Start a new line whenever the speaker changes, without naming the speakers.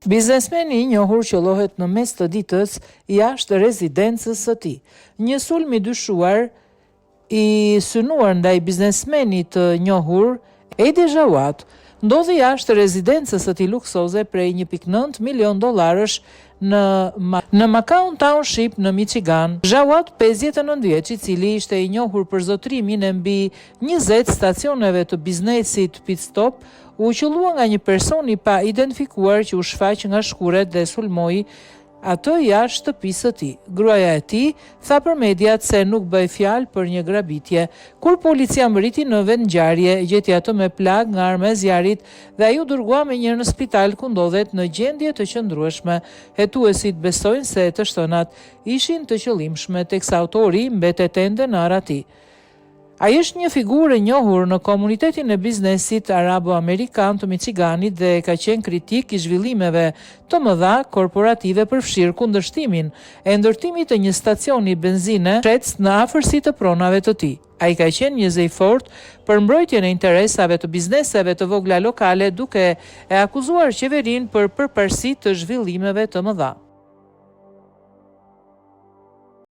Biznesmeni i njohur qellohet në mes të ditës jashtë rezidencës së tij. Një sulm i dyshuar i synuar ndaj biznesmenit të njohur Edi Jawad ndodhi jashtë rezidencës së tij luksoze prej 1.9 milion dollarësh në Macau Township në Michigan. Jawad, 59 vjeç, i cili ishte i njohur për zotrimin e mbi 20 stacioneve të biznesit pit stop, u qellua nga një person i pa identifikuar që u shfaq nga shkuret dhe sulmoi atë jashtë shtëpisë së tij. Gruaja e tij tha për mediat se nuk bëi fjalë për një grabitje. Kur policia mbriti në vend ngjarje, gjeti atë me plagë nga arma e zjarrit dhe ai u dërgua menjëherë në spital ku ndodhet në gjendje të qëndrueshme. Hetuesit besojnë se të shtënat ishin të qëllimshme, teksa autori mbetet ende në arati. Ai është një figurë e njohur në komunitetin e biznesit arabo-amerikan të Michiganit dhe ka qenë kritik i zhvillimeve të mëdha korporative përfshirë kundërshtimin e ndërtimit të një stacioni benzine shec në afërsi të pronave të tij. Ai ka qenë një zë i fortë për mbrojtjen e interesave të bizneseve të vogla lokale, duke e akuzuar qeverinë për përparësi të zhvillimeve të mëdha.